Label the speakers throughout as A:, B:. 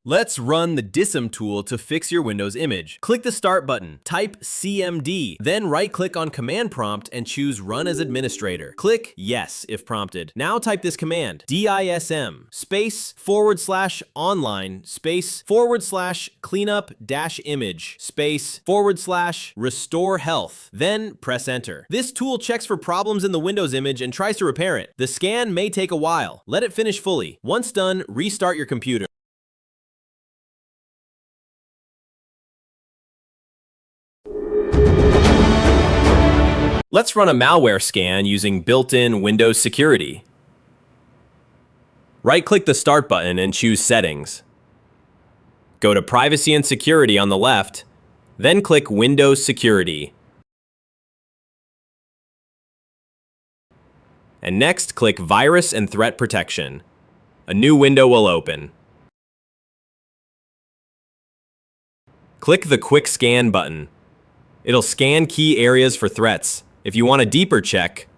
A: Let's run the dism tool to fix your Windows image. Click the Start button, type CMD, then right-click on Command Prompt and choose Run as Administrator. Click Yes if prompted. Now type this command, DISM /online /cleanup-image /restore health. Then press Enter. This tool checks for problems in the Windows image and tries to repair it. The scan may take a while. Let it finish fully. Once done, restart your computer. Let's run a malware scan using built-in Windows security. Right-click the Start button and choose Settings. Go to Privacy and Security on the left, then click Windows Security. And next, click Virus and Threat Protection. A new window will open. Click the Quick Scan button. It'll scan key areas for threats. If you want a deeper check,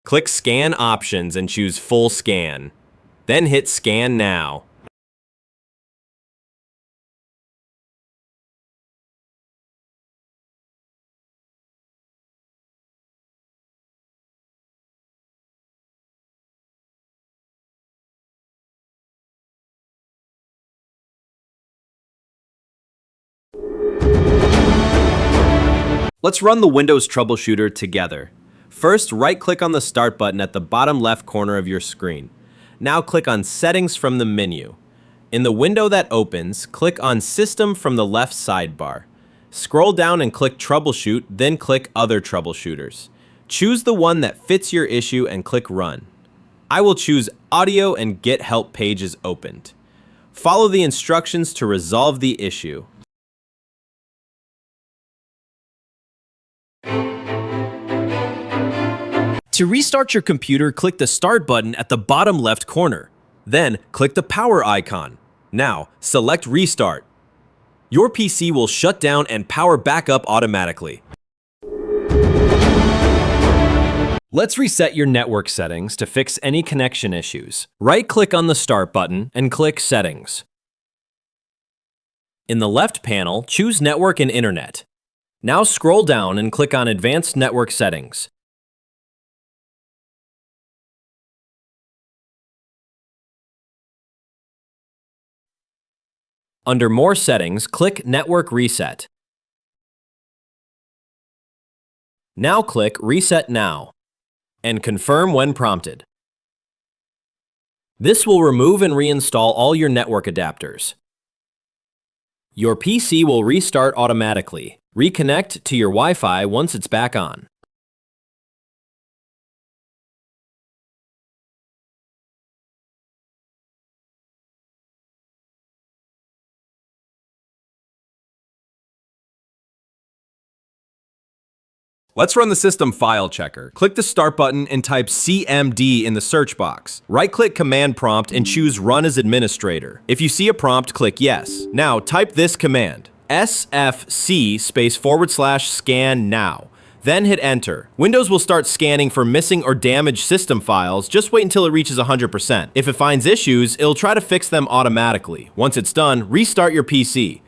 A: click Scan Options and choose Full Scan. Then hit Scan Now. Let's run the Windows Troubleshooter together. First, right-click on the Start button at the bottom left corner of your screen. Now click on Settings from the menu. In the window that opens, click on System from the left sidebar. Scroll down and click Troubleshoot, then click Other Troubleshooters. Choose the one that fits your issue and click Run. I will choose Audio and Get Help pages opened. Follow the instructions to resolve the issue. To restart your computer, click the Start button at the bottom left corner. Then, click the power icon. Now, select Restart. Your PC will shut down and power back up automatically. Let's reset your network settings to fix any connection issues. Right-click on the Start button and click Settings. In the left panel, choose Network and Internet. Now scroll down and click on Advanced Network Settings. Under More Settings, click Network Reset. Now click Reset Now and confirm when prompted. This will remove and reinstall all your network adapters. Your PC will restart automatically. Reconnect to your Wi-Fi once it's back on. Let's run the system file checker. Click the Start button and type CMD in the search box. Right-click Command Prompt and choose Run as Administrator. If you see a prompt, click Yes. Now type this command, SFC /scan now. Then hit Enter. Windows will start scanning for missing or damaged system files. Just wait until it reaches 100%. If it finds issues, it'll try to fix them automatically. Once it's done, restart your PC.